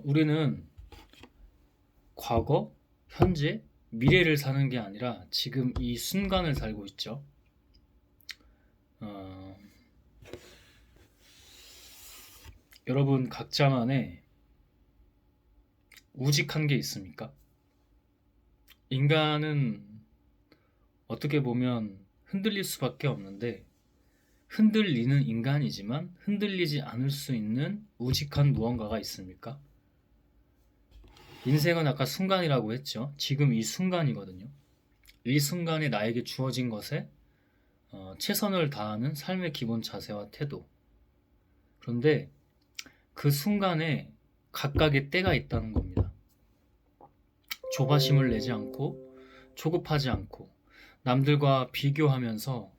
우리는 과거, 현재, 미래를 사는 게 아니라 지금 이 순간을 살고 있죠. 어, 여러분 각자만의 우직한 게 있습니까? 인간은 어떻게 보면 흔들릴 수밖에 없는데 흔들리는 인간이지만 흔들리지 않을 수 있는 우직한 무언가가 있습니까? 인생은 아까 순간이라고 했죠. 지금 이 순간이거든요. 이 순간에 나에게 주어진 것에 최선을 다하는 삶의 기본 자세와 태도. 그런데 그 순간에 각각의 때가 있다는 겁니다. 조바심을 내지 않고 조급하지 않고 남들과 비교하면서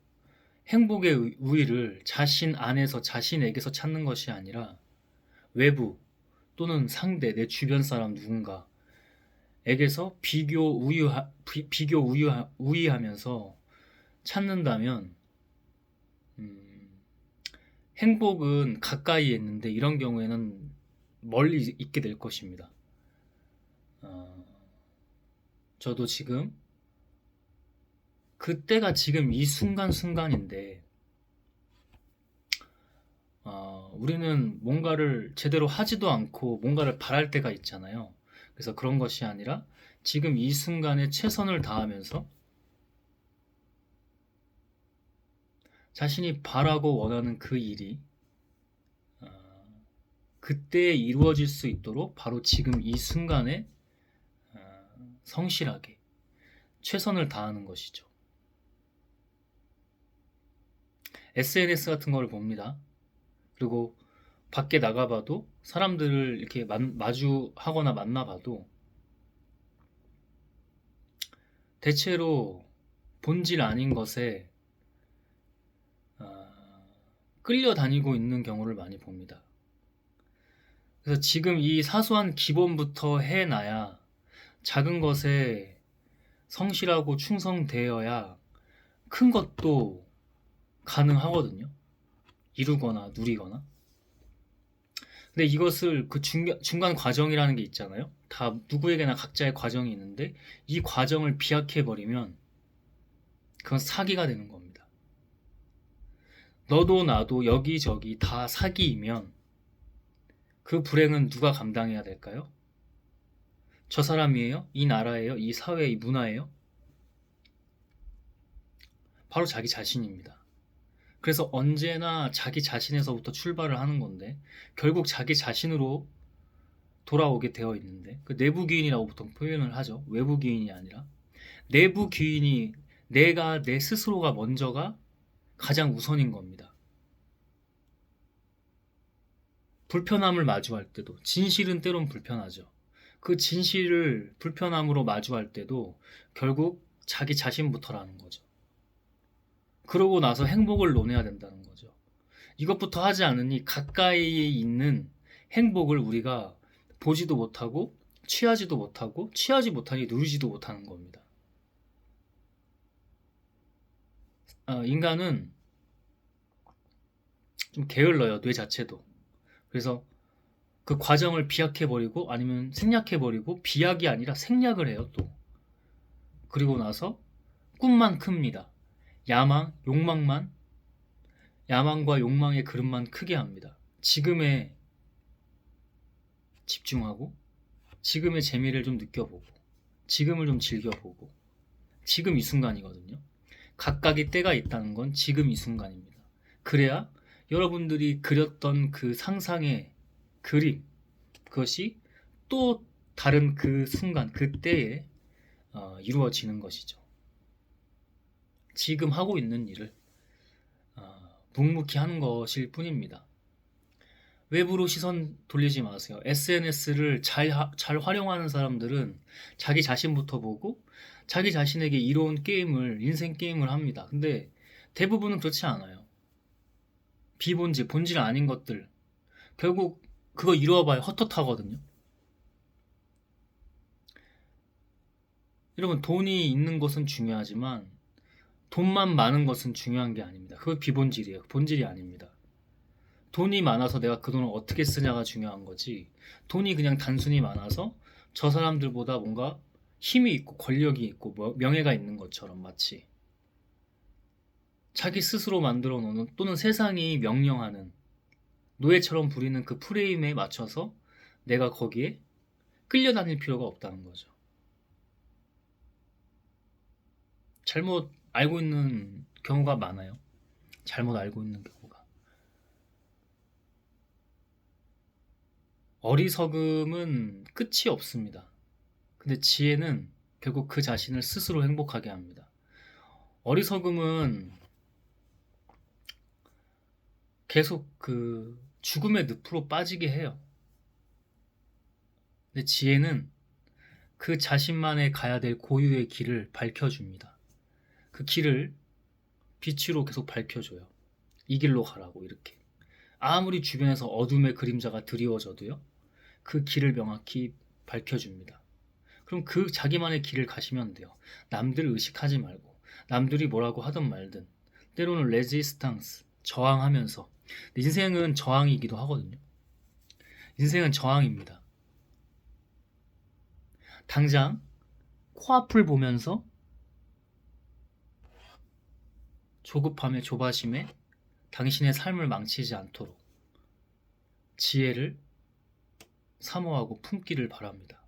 행복의 우위를 자신 안에서 자신에게서 찾는 것이 아니라 외부 또는 상대 내 주변 사람 누군가에게서 우위하면서 찾는다면 음, 행복은 가까이에 있는데 이런 경우에는 멀리 있게 될 것입니다. 어, 저도 지금 그때가 지금 이 순간순간인데 우리는 뭔가를 제대로 하지도 않고 뭔가를 바랄 때가 있잖아요. 그래서 그런 것이 아니라 지금 이 순간에 최선을 다하면서 자신이 바라고 원하는 그 일이 어, 그때 이루어질 수 있도록 바로 지금 이 순간에 성실하게 최선을 다하는 것이죠. SNS 같은 걸 봅니다. 그리고 밖에 나가봐도 사람들을 이렇게 마주하거나 만나봐도 대체로 본질 아닌 것에 어, 끌려다니고 있는 경우를 많이 봅니다. 그래서 지금 이 사소한 기본부터 해놔야 작은 것에 성실하고 충성되어야 큰 것도 가능하거든요. 이루거나 누리거나. 근데 이것을 그 중간 과정이라는 게 있잖아요. 다 누구에게나 각자의 과정이 있는데 이 과정을 비약해버리면 그건 사기가 되는 겁니다. 너도 나도 여기저기 다 사기이면 그 불행은 누가 감당해야 될까요? 저 사람이에요? 이 나라예요? 이 사회, 이 문화예요? 바로 자기 자신입니다. 그래서 언제나 자기 자신에서부터 출발을 하는 건데 결국 자기 자신으로 돌아오게 되어 있는데 그 내부 기인이라고 보통 표현을 하죠. 외부 기인이 아니라 내부 기인이 내가 내 스스로가 먼저가 가장 우선인 겁니다. 불편함을 마주할 때도 진실은 때론 불편하죠. 그 진실을 불편함으로 마주할 때도 결국 자기 자신부터라는 거죠. 그러고 나서 행복을 논해야 된다는 거죠. 이것부터 하지 않으니 가까이에 있는 행복을 우리가 보지도 못하고 취하지도 못하고 취하지 못하니 누리지도 못하는 겁니다. 인간은 좀 게을러요, 뇌 자체도. 그래서 그 과정을 비약해버리고 아니면 생략해버리고 비약이 아니라 생략을 해요, 또. 그리고 나서 꿈만 큽니다. 야망과 욕망의 그릇만 크게 합니다. 지금에 집중하고 지금의 재미를 좀 느껴보고 지금을 좀 즐겨보고 지금 이 순간이거든요. 각각의 때가 있다는 건 지금 이 순간입니다. 그래야 여러분들이 그렸던 그 상상의 그림 그것이 또 다른 그 순간 그 때에 이루어지는 것이죠. 지금 하고 있는 일을 묵묵히 하는 것일 뿐입니다. 외부로 시선 돌리지 마세요. SNS를 잘 활용하는 사람들은 자기 자신부터 보고 자기 자신에게 이로운 게임을, 인생 게임을 합니다. 근데 대부분은 그렇지 않아요. 본질 아닌 것들. 결국 그거 이루어봐야 헛헛하거든요. 여러분, 돈이 있는 것은 중요하지만 돈만 많은 것은 중요한 게 아닙니다. 그거 비본질이에요. 본질이 아닙니다. 돈이 많아서 내가 그 돈을 어떻게 쓰냐가 중요한 거지. 돈이 그냥 단순히 많아서 저 사람들보다 뭔가 힘이 있고 권력이 있고 명예가 있는 것처럼 마치 자기 스스로 만들어 놓는 또는 세상이 명령하는 노예처럼 부리는 그 프레임에 맞춰서 내가 거기에 끌려다닐 필요가 없다는 거죠. 잘못 알고 있는 경우가 많아요. 잘못 알고 있는 경우가. 어리석음은 끝이 없습니다. 근데 지혜는 결국 그 자신을 스스로 행복하게 합니다. 어리석음은 계속 그 죽음의 늪으로 빠지게 해요. 근데 지혜는 그 자신만의 가야 될 고유의 길을 밝혀줍니다. 그 길을 빛으로 계속 밝혀줘요. 이 길로 가라고 이렇게. 아무리 주변에서 어둠의 그림자가 드리워져도요. 그 길을 명확히 밝혀줍니다. 그럼 그 자기만의 길을 가시면 돼요. 남들을 의식하지 말고 남들이 뭐라고 하든 말든 때로는 레지스탕스, 저항하면서 인생은 저항이기도 하거든요. 인생은 저항입니다. 당장 코앞을 보면서 조급함에 조바심에 당신의 삶을 망치지 않도록 지혜를 사모하고 품기를 바랍니다.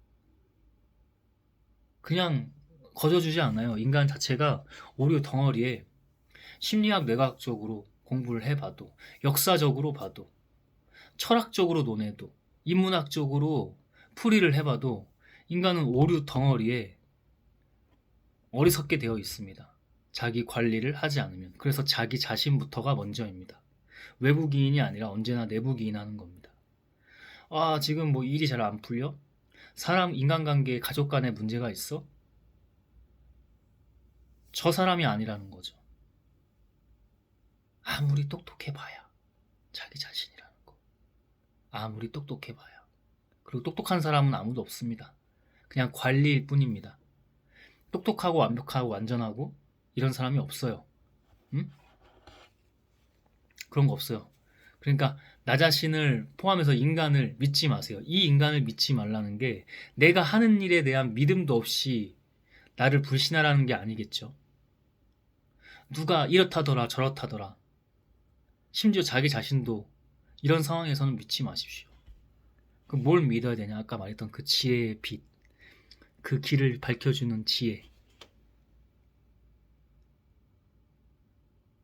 그냥 거저주지 않아요. 인간 자체가 오류 덩어리에 심리학 내과학적으로 공부를 해봐도 역사적으로 봐도 철학적으로 논해도 인문학적으로 풀이를 해봐도 인간은 오류 덩어리에 어리석게 되어 있습니다. 자기 관리를 하지 않으면. 그래서 자기 자신부터가 먼저입니다. 외부 기인이 아니라 언제나 내부 기인하는 겁니다. 아, 지금 뭐 일이 잘 안 풀려? 사람, 인간관계, 가족 간에 문제가 있어? 저 사람이 아니라는 거죠. 아무리 똑똑해봐야 자기 자신이라는 거. 아무리 똑똑해봐야. 그리고 똑똑한 사람은 아무도 없습니다. 그냥 관리일 뿐입니다. 똑똑하고 완벽하고 완전하고 이런 사람이 없어요. 응? 그런 거 없어요. 그러니까 나 자신을 포함해서 인간을 믿지 마세요. 이 인간을 믿지 말라는 게 내가 하는 일에 대한 믿음도 없이 나를 불신하라는 게 아니겠죠. 누가 이렇다더라 저렇다더라. 심지어 자기 자신도 이런 상황에서는 믿지 마십시오. 그럼 뭘 믿어야 되냐? 아까 말했던 그 지혜의 빛. 그 길을 밝혀주는 지혜.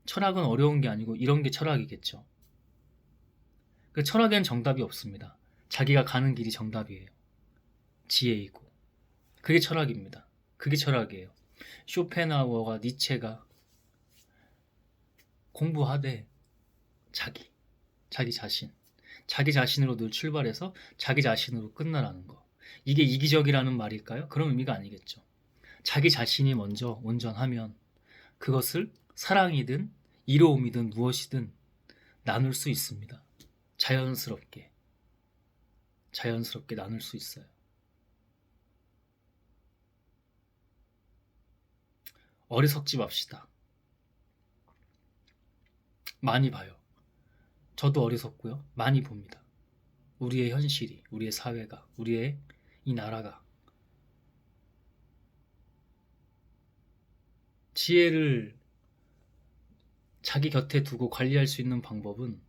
철학은 어려운 게 아니고 이런 게 철학이겠죠. 그 철학엔 정답이 없습니다. 자기가 가는 길이 정답이에요. 지혜이고. 그게 철학입니다. 그게 철학이에요. 쇼펜하우어가 니체가 공부하되 자기 자신으로 늘 출발해서 자기 자신으로 끝나라는 거. 이게 이기적이라는 말일까요? 그런 의미가 아니겠죠. 자기 자신이 먼저 온전하면 그것을 사랑이든 이로움이든 무엇이든 나눌 수 있습니다. 자연스럽게 나눌 수 있어요. 어리석지 맙시다. 많이 봐요. 저도 어리석고요. 많이 봅니다. 우리의 현실이, 우리의 사회가, 우리의 이 나라가. 지혜를 자기 곁에 두고 관리할 수 있는 방법은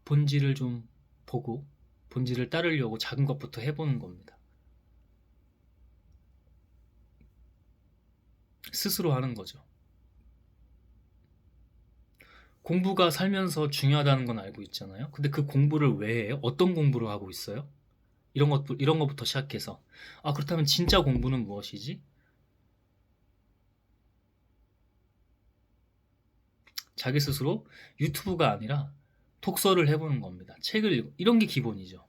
본질을 좀 보고 본질을 따르려고 작은 것부터 해보는 겁니다. 스스로 하는 거죠. 공부가 살면서 중요하다는 건 알고 있잖아요. 근데 그 공부를 왜 해요? 어떤 공부를 하고 있어요? 이런 것부터 시작해서 그렇다면 진짜 공부는 무엇이지? 자기 스스로 유튜브가 아니라 독서를 해보는 겁니다. 책을 읽고 이런 게 기본이죠.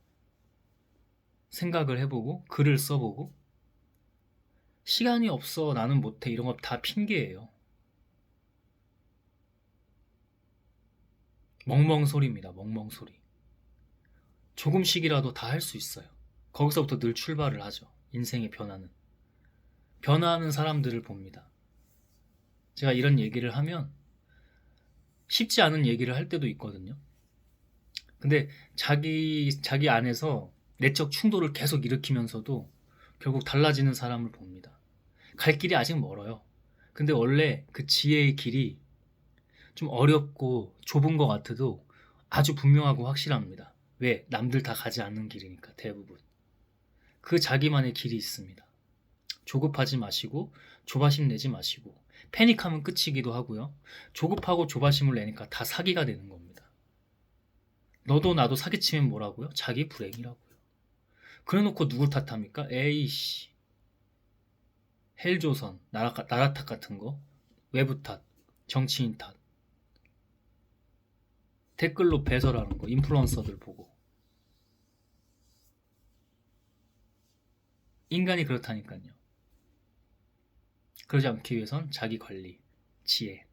생각을 해보고 글을 써보고 시간이 없어 나는 못해 이런 거 다 핑계예요. 멍멍소리입니다. 멍멍소리. 조금씩이라도 다 할 수 있어요. 거기서부터 늘 출발을 하죠. 인생의 변화하는 사람들을 봅니다. 제가 이런 얘기를 하면 쉽지 않은 얘기를 할 때도 있거든요. 근데 자기 안에서 내적 충돌을 계속 일으키면서도 결국 달라지는 사람을 봅니다. 갈 길이 아직 멀어요. 근데 원래 그 지혜의 길이 좀 어렵고 좁은 것 같아도 아주 분명하고 확실합니다. 왜? 남들 다 가지 않는 길이니까 대부분. 그 자기만의 길이 있습니다. 조급하지 마시고 조바심 내지 마시고 패닉하면 끝이기도 하고요. 조급하고 조바심을 내니까 다 사기가 되는 겁니다. 너도 나도 사기치면 뭐라고요? 자기 불행이라고요. 그래놓고 누굴 탓합니까? 에이씨. 헬조선, 나라 탓 같은 거, 외부 탓, 정치인 탓, 댓글로 배설하는 거, 인플루언서들 보고. 인간이 그렇다니까요. 그러지 않기 위해선 자기 관리, 지혜.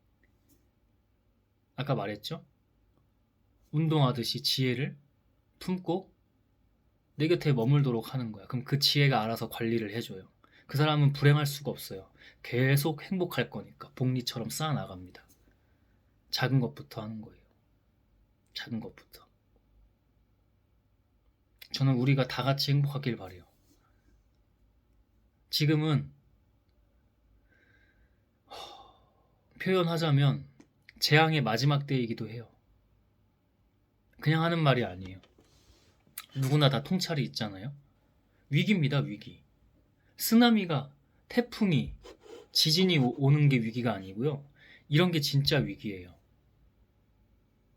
아까 말했죠? 운동하듯이 지혜를 품고 내 곁에 머물도록 하는 거야. 그럼 그 지혜가 알아서 관리를 해줘요. 그 사람은 불행할 수가 없어요. 계속 행복할 거니까 복리처럼 쌓아나갑니다. 작은 것부터 하는 거예요. 작은 것부터. 저는 우리가 다 같이 행복하길 바래요. 지금은 표현하자면 재앙의 마지막 때이기도 해요. 그냥 하는 말이 아니에요. 누구나 다 통찰이 있잖아요. 위기입니다, 위기. 쓰나미가, 태풍이, 지진이 오는 게 위기가 아니고요. 이런 게 진짜 위기예요.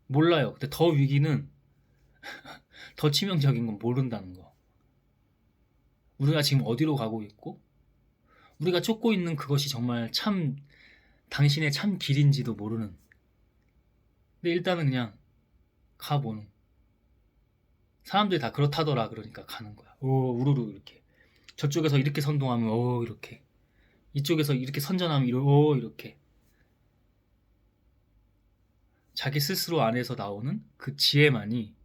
몰라요. 근데 더 위기는 더 치명적인 건 모른다는 거. 우리가 지금 어디로 가고 있고 우리가 쫓고 있는 그것이 정말 참 당신의 참 길인지도 모르는. 근데 일단은 그냥 가보는. 사람들이 다 그렇다더라 그러니까 가는 거야. 오 우르르 이렇게. 저쪽에서 이렇게 선동하면 오 이렇게. 이쪽에서 이렇게 선전하면 오 이렇게. 자기 스스로 안에서 나오는 그 지혜만이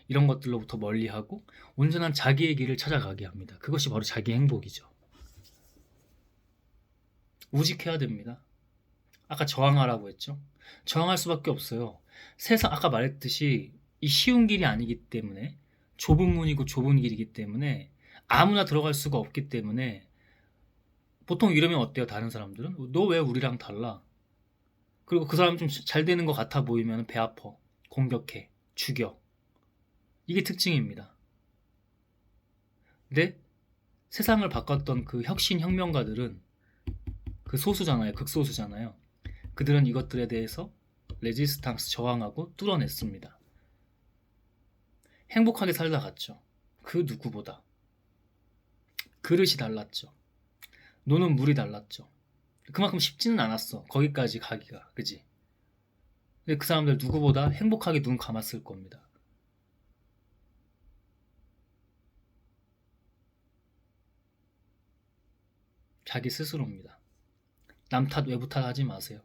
이런 것들로부터 멀리하고 온전한 자기의 길을 찾아가게 합니다. 그것이 바로 자기 행복이죠. 우직해야 됩니다. 아까 저항하라고 했죠. 저항할 수밖에 없어요. 세상 아까 말했듯이 이 쉬운 길이 아니기 때문에 좁은 문이고 좁은 길이기 때문에 아무나 들어갈 수가 없기 때문에 보통 이러면 어때요? 다른 사람들은 너 왜 우리랑 달라? 그리고 그 사람 좀 잘 되는 것 같아 보이면 배 아파, 공격해, 죽여. 이게 특징입니다. 근데 세상을 바꿨던 그 혁신 혁명가들은 그 소수잖아요. 극소수잖아요. 그들은 이것들에 대해서 레지스탕스 저항하고 뚫어냈습니다. 행복하게 살다 갔죠. 그 누구보다. 그릇이 달랐죠. 노는 물이 달랐죠. 그만큼 쉽지는 않았어. 거기까지 가기가. 그지? 근데 그 사람들 누구보다 행복하게 눈 감았을 겁니다. 자기 스스로입니다. 남 탓, 외부 탓 하지 마세요.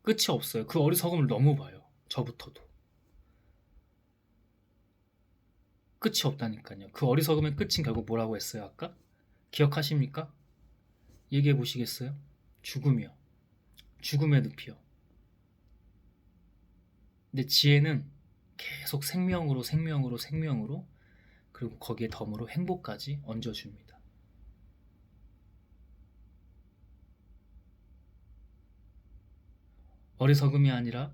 끝이 없어요. 그 어리석음을 너무 봐요. 저부터도. 끝이 없다니까요. 그 어리석음의 끝은 결국 뭐라고 했어요, 아까? 기억하십니까? 얘기해 보시겠어요? 죽음이요. 죽음의 늪이요. 근데 지혜는 계속 생명으로 생명으로 생명으로 그리고 거기에 덤으로 행복까지 얹어줍니다. 어리석음이 아니라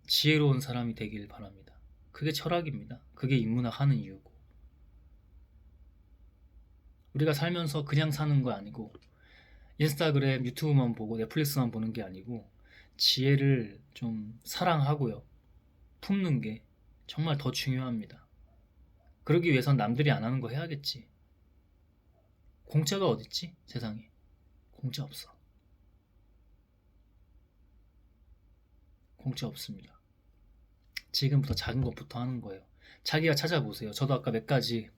지혜로운 사람이 되길 바랍니다. 그게 철학입니다. 그게 인문학 하는 이유고. 우리가 살면서 그냥 사는 거 아니고 인스타그램, 유튜브만 보고 넷플릭스만 보는 게 아니고 지혜를 좀 사랑하고요. 품는 게 정말 더 중요합니다. 그러기 위해선 남들이 안 하는 거 해야겠지. 공짜가 어딨지? 세상에. 공짜 없어. 공짜 없습니다. 지금부터 작은 것부터 하는 거예요. 자기가 찾아보세요. 저도 아까 몇 가지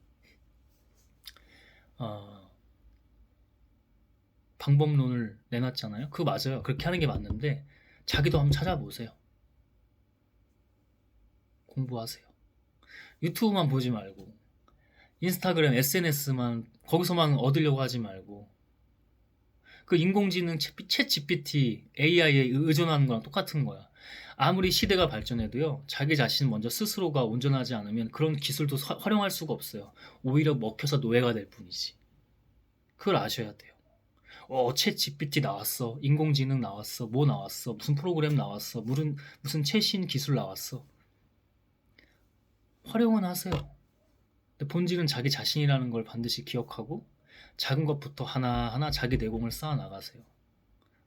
방법론을 내놨잖아요. 그거 맞아요. 그렇게 하는 게 맞는데 자기도 한번 찾아보세요. 공부하세요. 유튜브만 보지 말고 인스타그램, SNS만 거기서만 얻으려고 하지 말고 그 인공지능 챗 GPT, AI에 의존하는 거랑 똑같은 거야. 아무리 시대가 발전해도요, 자기 자신 먼저 스스로가 온전하지 않으면 그런 기술도 활용할 수가 없어요. 오히려 먹혀서 노예가 될 뿐이지. 그걸 아셔야 돼요. 챗 GPT 나왔어. 인공지능 나왔어. 뭐 나왔어. 무슨 프로그램 나왔어. 무슨 최신 기술 나왔어. 활용은 하세요. 근데 본질은 자기 자신이라는 걸 반드시 기억하고 작은 것부터 하나하나 자기 내공을 쌓아 나가세요.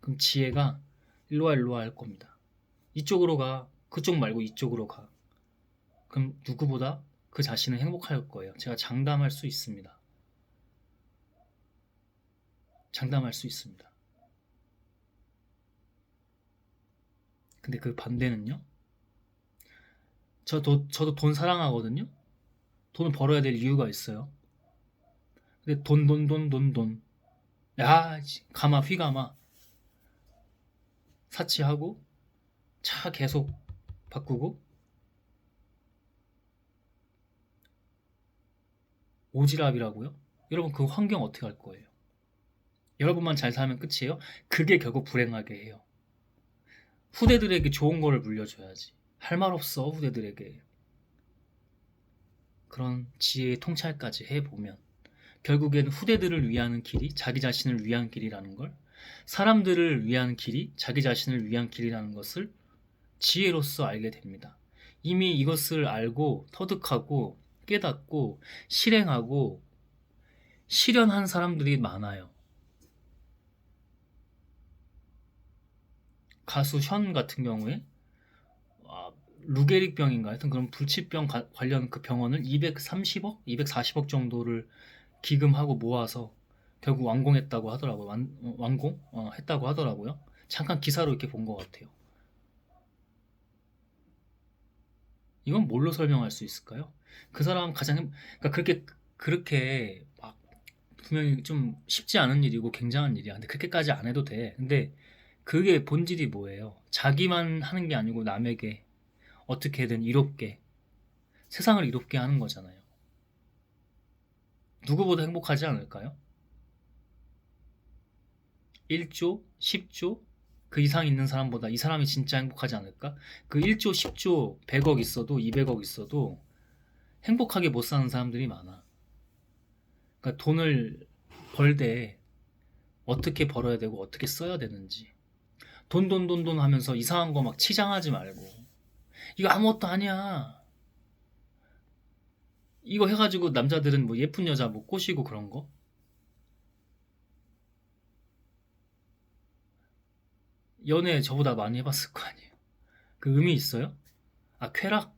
그럼 지혜가 일로와 할 겁니다. 이쪽으로 가. 그쪽 말고 이쪽으로 가. 그럼 누구보다 그 자신은 행복할 거예요. 제가 장담할 수 있습니다. 장담할 수 있습니다. 근데 그 반대는요? 저도 돈 사랑하거든요? 돈을 벌어야 될 이유가 있어요. 근데 돈. 야, 가마, 휘가마. 사치하고, 차 계속 바꾸고, 오지랖이라고요? 여러분, 그 환경 어떻게 할 거예요? 여러분만 잘 살면 끝이에요? 그게 결국 불행하게 해요. 후대들에게 좋은 거를 물려줘야지. 할 말 없어, 후대들에게. 그런 지혜의 통찰까지 해보면 결국엔 후대들을 위하는 길이 자기 자신을 위한 길이라는 걸, 사람들을 위한 길이 자기 자신을 위한 길이라는 것을 지혜로서 알게 됩니다. 이미 이것을 알고 터득하고 깨닫고 실행하고 실현한 사람들이 많아요. 가수 현 같은 경우에 루게릭병인가 하여튼 그런 불치병 관련 그 병원을 230억? 240억 정도를 기금하고 모아서 결국 완공했다고 하더라고요. 했다고 하더라고요. 잠깐 기사로 이렇게 본 것 같아요. 이건 뭘로 설명할 수 있을까요? 그 사람 그러니까 그렇게 막 분명히 좀 쉽지 않은 일이고 굉장한 일이야. 근데 그렇게까지 안 해도 돼. 근데 그게 본질이 뭐예요? 자기만 하는 게 아니고 남에게 어떻게든 이롭게 세상을 이롭게 하는 거잖아요. 누구보다 행복하지 않을까요? 1조, 10조 그 이상 있는 사람보다 이 사람이 진짜 행복하지 않을까? 그 1조, 10조, 100억 있어도 200억 있어도 행복하게 못 사는 사람들이 많아. 그러니까 돈을 벌 때 어떻게 벌어야 되고 어떻게 써야 되는지, 돈 하면서 이상한 거 막 치장하지 말고, 이거 아무것도 아니야, 이거 해가지고 남자들은 뭐 예쁜 여자 뭐 꼬시고 그런 거? 연애 저보다 많이 해봤을 거 아니에요. 그 의미 있어요? 쾌락?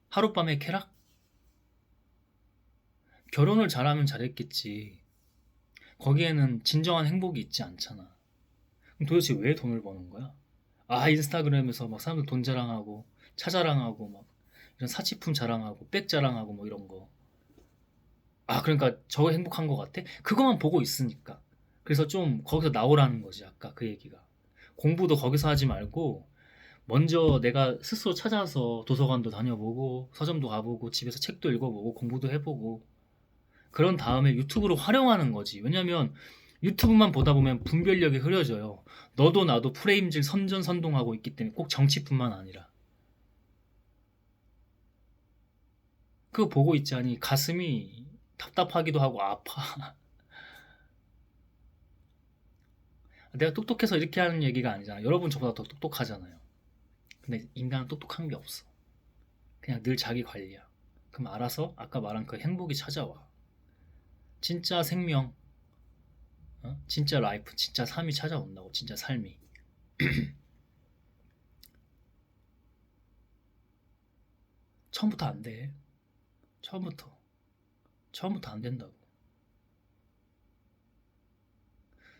하룻밤의 쾌락? 결혼을 잘하면 잘했겠지. 거기에는 진정한 행복이 있지 않잖아. 그럼 도대체 왜 돈을 버는 거야? 인스타그램에서 막 사람들 돈 자랑하고 차 자랑하고 막 이런 사치품 자랑하고 백 자랑하고 뭐 이런 거. 그러니까 저거 행복한 것 같아? 그것만 보고 있으니까. 그래서 좀 거기서 나오라는 거지. 아까 그 얘기가. 공부도 거기서 하지 말고 먼저 내가 스스로 찾아서 도서관도 다녀보고 서점도 가보고 집에서 책도 읽어보고 공부도 해보고 그런 다음에 유튜브로 활용하는 거지. 왜냐면 유튜브만 보다 보면 분별력이 흐려져요. 너도 나도 프레임질 선전선동하고 있기 때문에 꼭 정치뿐만 아니라. 그거 보고 있자니 가슴이 답답하기도 하고 아파. 내가 똑똑해서 이렇게 하는 얘기가 아니잖아. 여러분 저보다 더 똑똑하잖아요. 근데 인간은 똑똑한 게 없어. 그냥 늘 자기 관리야. 그럼 알아서 아까 말한 그 행복이 찾아와. 진짜 생명, 진짜 라이프, 진짜 삶이 찾아온다고. 진짜 삶이. 처음부터 안 돼. 처음부터 안 된다고.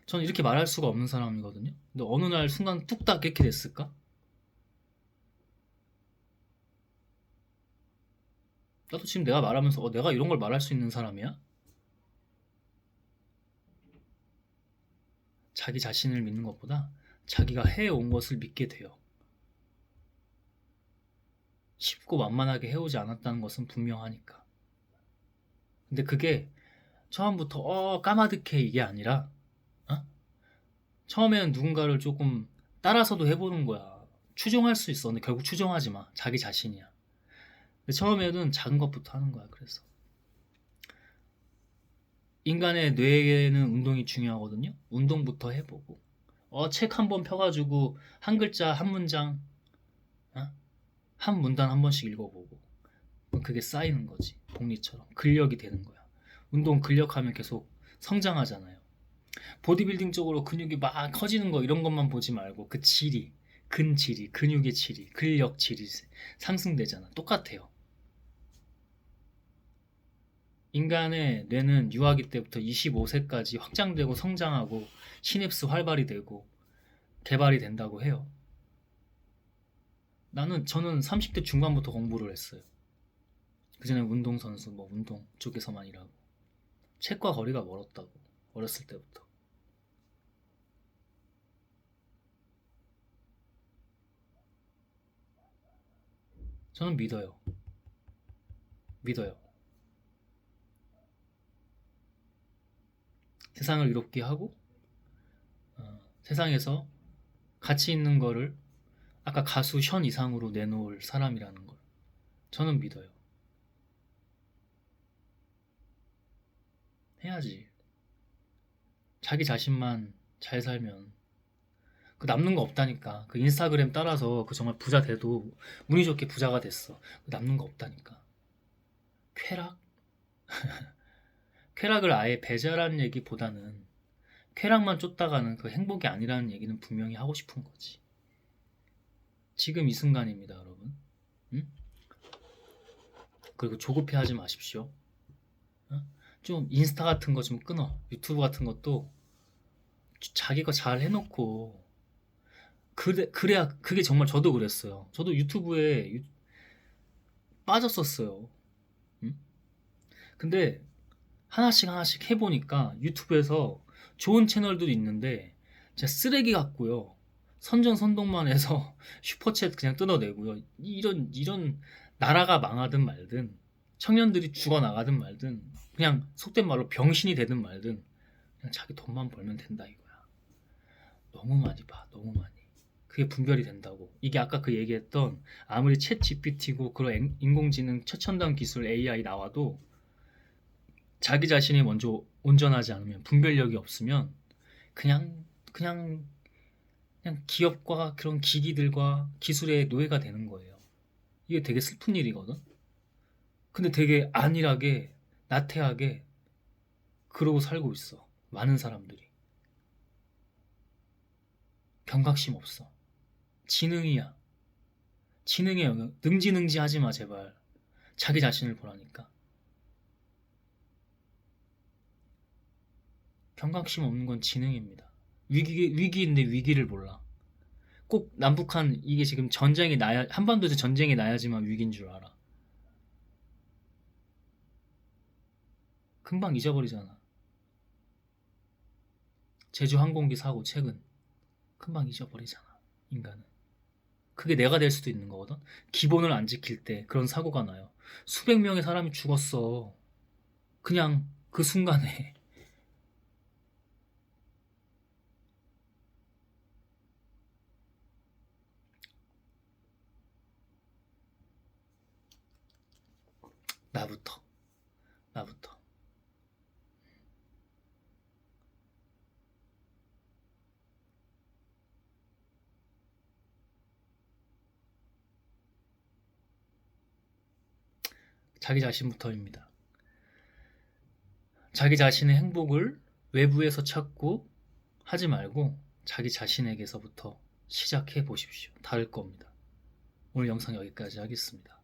저는 이렇게 말할 수가 없는 사람이거든요. 근데 어느 날 순간 뚝딱 이렇게 됐을까? 나도 지금 내가 말하면서 내가 이런 걸 말할 수 있는 사람이야? 자기 자신을 믿는 것보다 자기가 해온 것을 믿게 돼요. 쉽고 만만하게 해오지 않았다는 것은 분명하니까. 근데 그게 처음부터 까마득해 이게 아니라 처음에는 누군가를 조금 따라서도 해보는 거야. 추종할 수 있어. 근데 결국 추종하지 마. 자기 자신이야. 근데 처음에는 작은 것부터 하는 거야. 그래서 인간의 뇌에는 운동이 중요하거든요. 운동부터 해보고 책 한 번 펴가지고 한 글자 한 문장 한 문단 한 번씩 읽어보고 그게 쌓이는 거지. 복리처럼 근력이 되는 거야. 운동 근력하면 계속 성장하잖아요. 보디빌딩 쪽으로 근육이 막 커지는 거 이런 것만 보지 말고 그 질이 근질이 근육의 질이 근력 질이 상승되잖아. 똑같아요. 인간의 뇌는 유아기 때부터 25세까지 확장되고 성장하고 시냅스 활발히 되고 개발이 된다고 해요. 저는 30대 중반부터 공부를 했어요. 그 전에 운동선수 운동 쪽에서만 일하고 책과 거리가 멀었다고. 어렸을 때부터. 저는 믿어요. 믿어요. 세상을 이롭게 하고 세상에서 가치 있는 거를 아까 가수 션 이상으로 내놓을 사람이라는 걸 저는 믿어요. 해야지. 자기 자신만 잘 살면 그 남는 거 없다니까. 그 인스타그램 따라서 그 정말 부자 돼도 운이 좋게 부자가 됐어. 남는 거 없다니까. 쾌락? 쾌락을 아예 배제하라는 얘기보다는 쾌락만 쫓다가는 그 행복이 아니라는 얘기는 분명히 하고 싶은 거지. 지금 이 순간입니다, 여러분. 응? 그리고 조급해하지 마십시오. 좀 인스타 같은 거 좀 끊어. 유튜브 같은 것도 자기 거 잘 해놓고 그래야 그게 정말 저도 그랬어요. 저도 유튜브에 빠졌었어요. 응? 근데 하나씩 해보니까 유튜브에서 좋은 채널들이 있는데 진짜 쓰레기 같고요. 선전선동만 해서 슈퍼챗 그냥 뜯어내고요. 이런 나라가 망하든 말든 청년들이 죽어나가든 말든 그냥 속된 말로 병신이 되든 말든 그냥 자기 돈만 벌면 된다 이거야. 너무 많이 봐. 너무 많이. 그게 분별이 된다고. 이게 아까 그 얘기했던 아무리 챗 GPT고 그런 인공지능 최첨단 기술 AI 나와도 자기 자신이 먼저 온전하지 않으면 분별력이 없으면 그냥 기업과 그런 기기들과 기술의 노예가 되는 거예요. 이게 되게 슬픈 일이거든. 근데 되게 안일하게 나태하게 그러고 살고 있어. 많은 사람들이. 경각심 없어. 지능이야. 지능의 영역. 능지능지 하지 마 제발. 자기 자신을 보라니까. 경각심 없는 건 지능입니다. 위기인데 위기를 몰라. 꼭 남북한 이게 지금 전쟁이 나야 한반도에서 전쟁이 나야지만 위기인 줄 알아. 금방 잊어버리잖아. 제주 항공기 사고 최근 금방 잊어버리잖아. 인간은. 그게 내가 될 수도 있는 거거든. 기본을 안 지킬 때 그런 사고가 나요. 수백 명의 사람이 죽었어. 그냥 그 순간에. 나부터. 나부터. 자기 자신부터입니다. 자기 자신의 행복을 외부에서 찾고 하지 말고 자기 자신에게서부터 시작해 보십시오. 다를 겁니다. 오늘 영상 여기까지 하겠습니다.